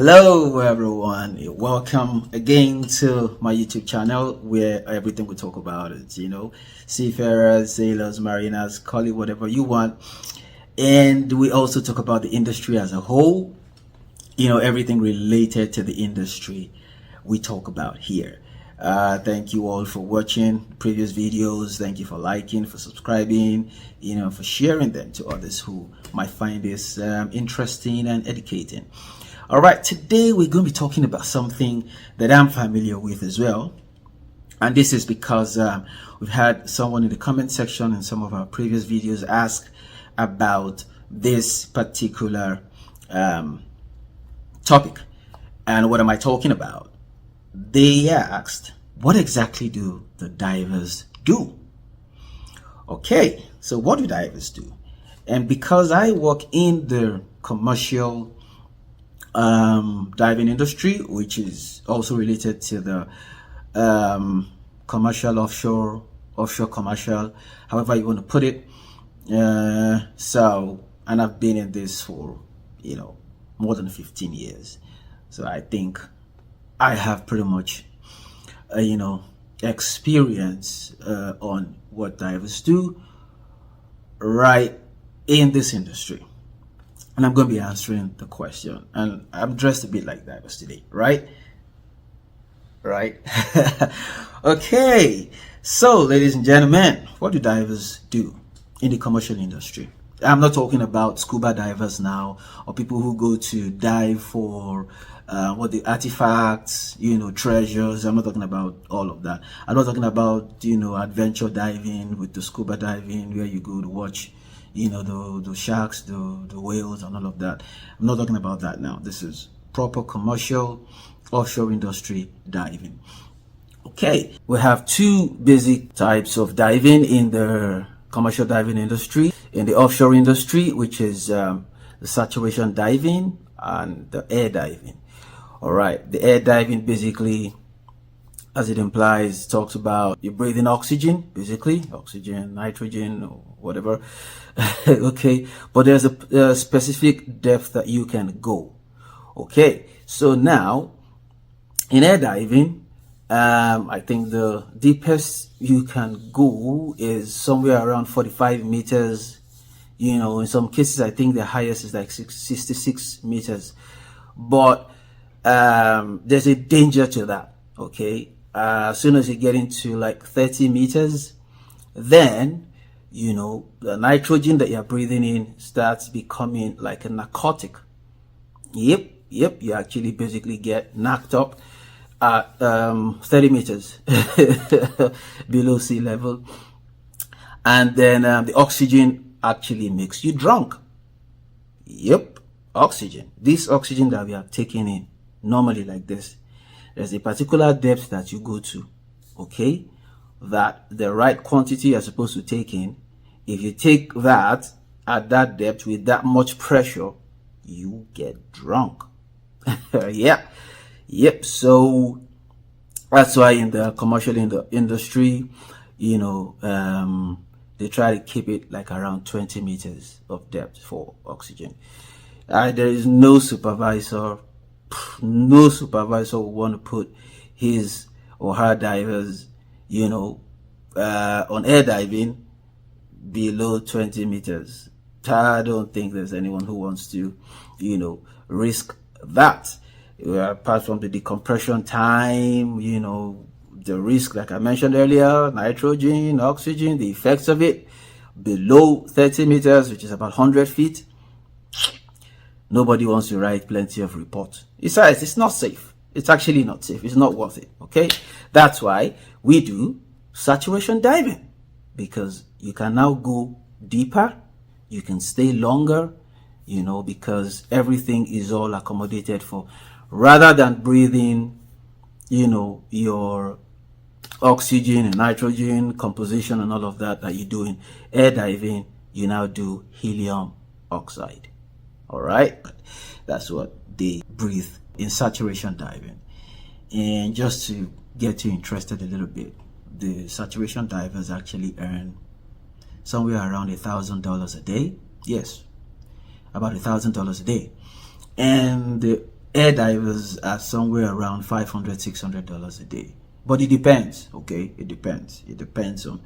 Hello everyone, welcome again to my YouTube channel where everything we talk about is, seafarers, sailors, mariners, call it whatever you want. And we also talk about the industry as a whole, everything related to the industry we talk about here. Thank you all for watching previous videos. Thank you for liking, for subscribing, for sharing them to others who might find this interesting and educating. All right, today we're going to be talking about something that I'm familiar with as well. And this is because we've had someone in the comment section in some of our previous videos ask about this particular topic. And what am I talking about? They asked, what exactly do the divers do? Okay, so what do divers do? And because I work in the commercial diving industry, which is also related to the commercial offshore commercial, however you want to put it. And I've been in this for more than 15 years, so I think I have pretty much experience on what divers do right in this industry. And I'm going to be answering the question. And I'm dressed a bit like divers today, right? Okay. So, ladies and gentlemen, what do divers do in the commercial industry? I'm not talking about scuba divers now, or people who go to dive for the artifacts, treasures. I'm not talking about all of that. I'm not talking about, adventure diving with the scuba diving where you go to watch the sharks, the whales and all of that. I'm not talking about that now. This is proper commercial offshore industry diving. Okay, we have two basic types of diving in the commercial diving industry. In the offshore industry, which is the saturation diving and the air diving. All right, the air diving basically, as it implies, talks about you breathing oxygen, basically oxygen, nitrogen, or whatever. Okay, but there's a specific depth that you can go. Okay, so now in air diving, I think the deepest you can go is somewhere around 45 meters. In some cases, I think the highest is like 66 meters. But there's a danger to that. Okay, as soon as you get into like 30 meters, then the nitrogen that you're breathing in starts becoming like a narcotic. Yep, you actually basically get knocked up at 30 meters below sea level, and then the oxygen actually makes you drunk. Yep, oxygen. This oxygen that we are taking in normally like this, there's a particular depth that you go to, okay, that the right quantity you're supposed to take in. If you take that at that depth with that much pressure, you get drunk. Yep. So that's why in the commercial industry, they try to keep it like around 20 meters of depth for oxygen. There is no supervisor will want to put his or her divers, on air diving below 20 meters. I don't think there's anyone who wants to, risk that. Apart from the decompression time, the risk, like I mentioned earlier, nitrogen, oxygen, the effects of it below 30 meters, which is about 100 feet. Nobody wants to write plenty of reports. Besides, it's not safe. It's actually not safe. It's not worth it. Okay, that's why we do saturation diving, because you can now go deeper, you can stay longer, because everything is all accommodated for. Rather than breathing, your oxygen and nitrogen composition and all of that you do in air diving, you now do helium oxide. All right, that's what they breathe in saturation diving. And just to get you interested a little bit, the saturation divers actually earn somewhere around $1,000 a day. Yes, about $1,000 a day. And the Air divers are somewhere around $500-$600 a day, but it depends. Okay, it depends on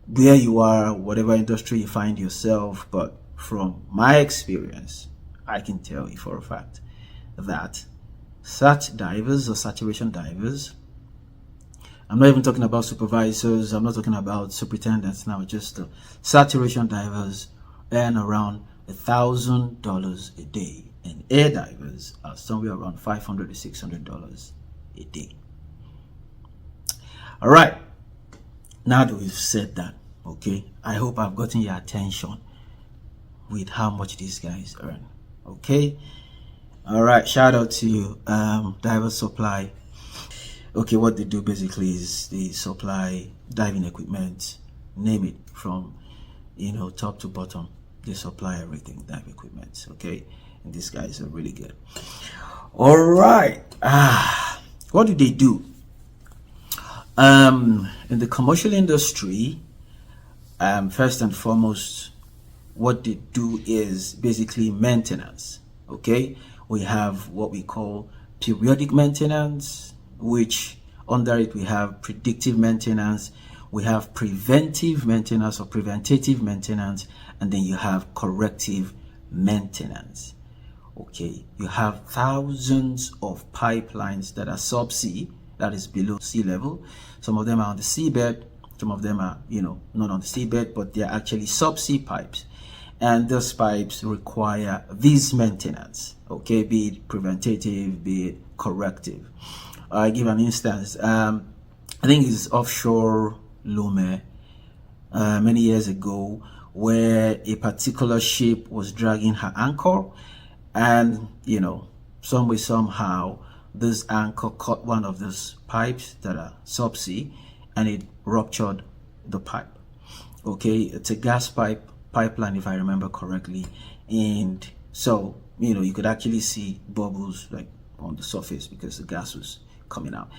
where you are, whatever industry you find yourself. But from my experience, I can tell you for a fact that such divers or saturation divers, I'm not even talking about supervisors, I'm not talking about superintendents now, just saturation divers earn around $1,000 a day, and air divers are somewhere around $500 to $600 a day. All right, now that we've said that, okay, I hope I've gotten your attention with how much these guys earn. Okay, all right, shout out to Diver Supply. Okay, what they do basically is they supply diving equipment, name it, from top to bottom. They supply everything, dive equipment. Okay, and these guys are really good. All right, what do they do? In the commercial industry, first and foremost, what they do is basically maintenance. Okay, we have what we call periodic maintenance, which under it we have predictive maintenance, we have preventive maintenance or preventative maintenance, and then you have corrective maintenance. Okay, you have thousands of pipelines that are subsea, that is below sea level. Some of them are on the seabed, some of them are not on the seabed, but they're actually subsea pipes, and those pipes require this maintenance. Okay, be it preventative, be it corrective. I give an instance. I think it's offshore Lome many years ago, where a particular ship was dragging her anchor, and some way somehow this anchor caught one of those pipes that are subsea, and it ruptured the pipe. Okay, it's a gas pipeline if I remember correctly, and so you could actually see bubbles like on the surface because the gas was coming out.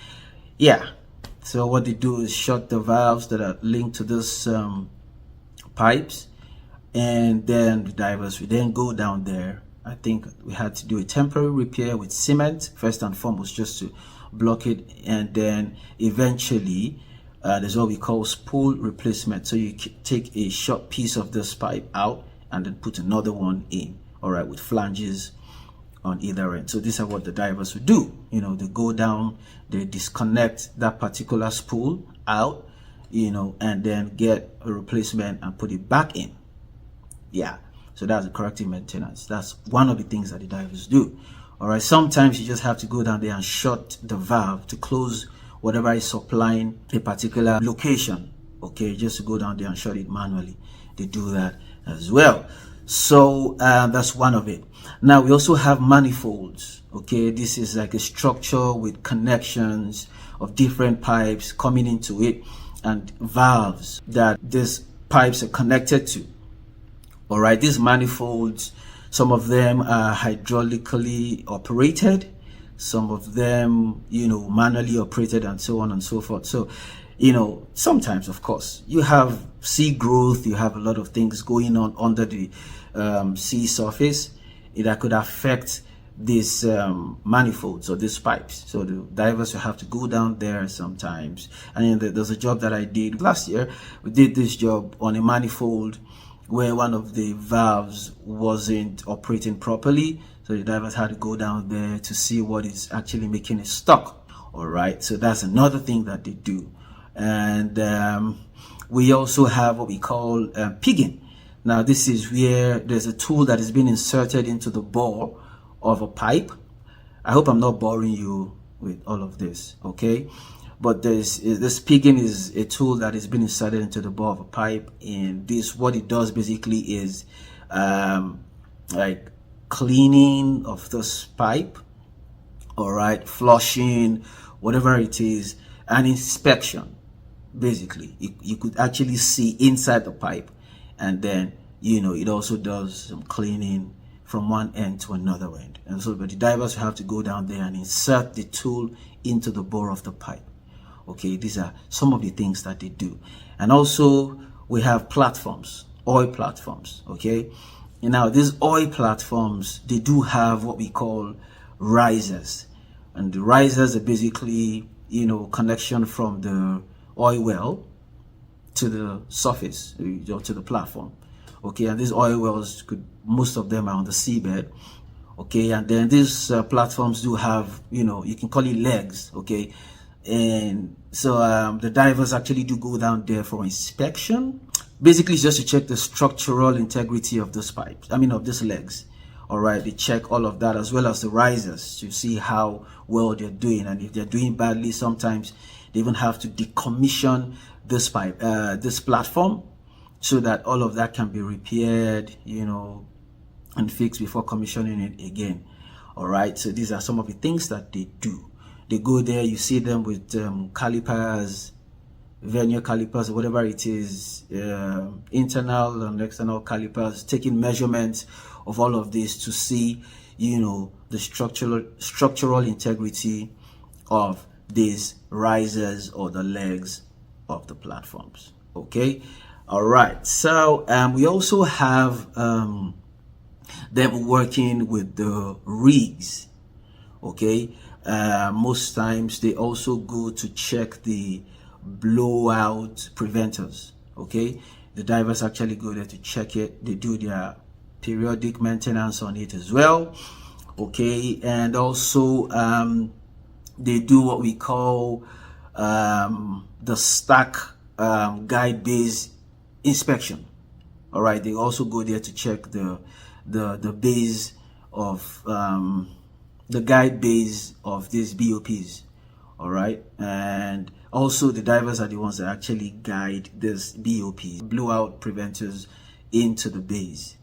Yeah, so what they do is shut the valves that are linked to this pipes, and then the divers would then go down there. I think we had to do a temporary repair with cement first and foremost, just to block it, and then eventually there's what we call spool replacement. So you take a short piece of this pipe out and then put another one in, all right, with flanges on either end. So these are what the divers would do. They go down, they disconnect that particular spool out, and then get a replacement and put it back in. Yeah, so that's the corrective maintenance. That's one of the things that the divers do. All right, sometimes you just have to go down there and shut the valve to close whatever is supplying a particular location. Okay, just to go down there and shut it manually. They do that as well. So that's one of it. Now we also have manifolds. Okay, this is like a structure with connections of different pipes coming into it, and valves that these pipes are connected to. All right, these manifolds, some of them are hydraulically operated, some of them manually operated, and so on and so forth. So sometimes, of course, you have sea growth, you have a lot of things going on under the sea surface that could affect these manifolds or these pipes. So the divers will have to go down there sometimes. And there's a job that I did last year. We did this job on a manifold where one of the valves wasn't operating properly. So the divers had to go down there to see what is actually making it stuck. All right, so that's another thing that they do. And we also have what we call pigging. Now this is where there's a tool that is being inserted into the bore of a pipe. I hope I'm not boring you with all of this, okay? But this pigging is a tool that is being inserted into the bore of a pipe, and this, what it does basically is like cleaning of this pipe, all right, flushing, whatever it is, and inspection. Basically, you could actually see inside the pipe, and then it also does some cleaning from one end to another end. And so, but the divers have to go down there and insert the tool into the bore of the pipe. Okay, these are some of the things that they do. And also we have platforms, oil platforms. Okay, and now these oil platforms, they do have what we call risers. And the risers are basically, connection from the oil well to the surface, to the platform. Okay, and these oil wells, most of them are on the seabed. Okay, and then these platforms do have, you can call it legs. Okay, and so the divers actually do go down there for inspection. Basically, it's just to check the structural integrity of those pipes, of these legs. All right, they check all of that, as well as the risers, to see how well they're doing. And if they're doing badly, sometimes they even have to decommission this platform, so that all of that can be repaired, and fixed before commissioning it again. All right, so these are some of the things that they do. They go there, you see them with calipers, vernier calipers, whatever it is, internal and external calipers, taking measurements of all of this to see, the structural integrity of these risers or the legs of the platforms. Okay, all right. So we also have them working with the rigs. Okay, most times they also go to check the blowout preventers. Okay, the divers actually go there to check it. They do their periodic maintenance on it as well. Okay, and also they do what we call the stack guide base inspection. All right, they also go there to check the base of the guide base of these BOPs. All right, and also the divers are the ones that actually guide this BOPs, blowout preventers, into the base.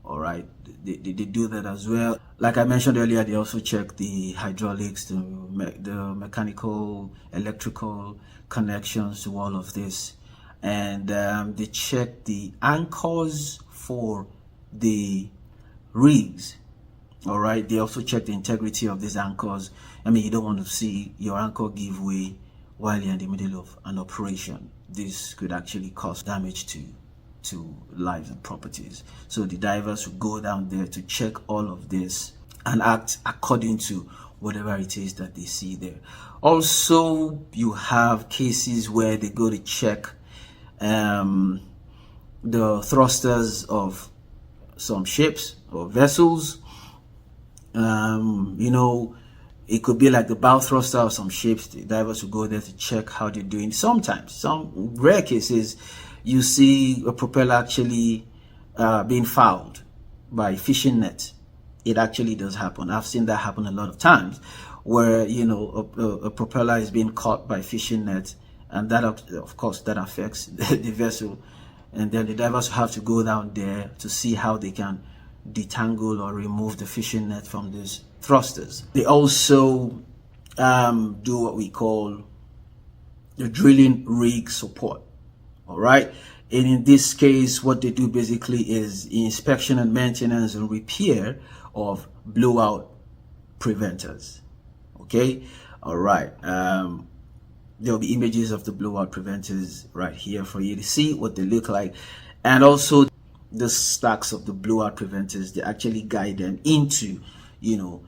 All right, they do that as well. Like I mentioned earlier, they also check the hydraulics, the mechanical, electrical connections to all of this, and they check the anchors for the rigs. All right, they also check the integrity of these anchors. You don't want to see your anchor give way while you're in the middle of an operation. This could actually cause damage to lives and properties. So the divers will go down there to check all of this and act according to whatever it is that they see there. Also, you have cases where they go to check the thrusters of some ships or vessels. It could be like the bow thruster of some ships. The divers will go there to check how they're doing. Sometimes, some rare cases, you see a propeller actually being fouled by fishing net. It actually does happen. I've seen that happen a lot of times, where a propeller is being caught by fishing net, and that of course that affects the vessel, and then the divers have to go down there to see how they can detangle or remove the fishing net from these thrusters. They also do what we call the drilling rig support. All right, and in this case, what they do basically is inspection and maintenance and repair of blowout preventers. Okay, all right. There'll be images of the blowout preventers right here for you to see what they look like, and also the stacks of the blowout preventers. They actually guide them into, the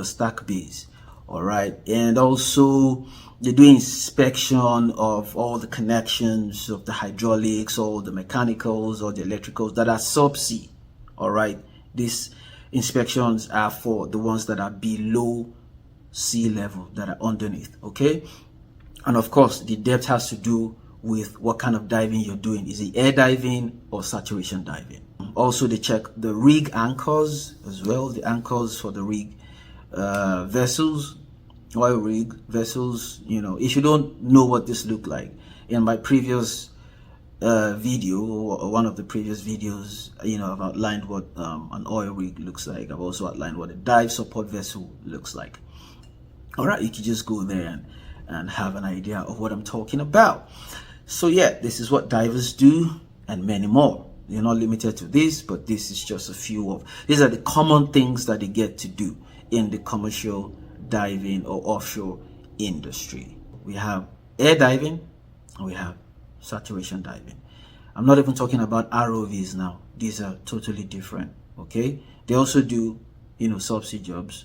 stack base. All right, and also they do inspection of all the connections of the hydraulics, all the mechanicals, or the electricals that are subsea. All right, these inspections are for the ones that are below sea level, that are underneath. Okay, and of course the depth has to do with what kind of diving you're doing. Is it air diving or saturation diving? Also, they check the rig anchors as well, the anchors for the rig vessels, oil rig vessels. If you don't know what this look like, in my previous video, or one of the previous videos, I've outlined what an oil rig looks like. I've also outlined what a dive support vessel looks like. All right, you can just go there and have an idea of what I'm talking about. So yeah, this is what divers do, and many more. They're not limited to this, but this is just a few of, these are the common things that they get to do in the commercial diving or offshore industry. We have air diving and we have saturation diving. I'm not even talking about ROVs now. These are totally different. Okay, they also do subsea jobs,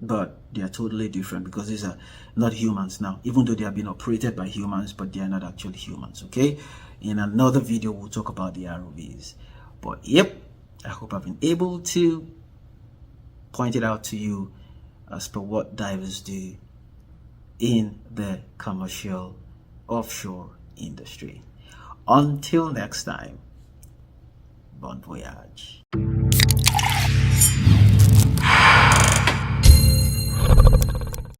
but they are totally different because these are not humans now, even though they are being operated by humans, but they are not actually humans. Okay, in another video we'll talk about the ROVs. But yep, I hope I've been able to point it out to you as per what divers do in the commercial offshore industry. Until next time, bon voyage.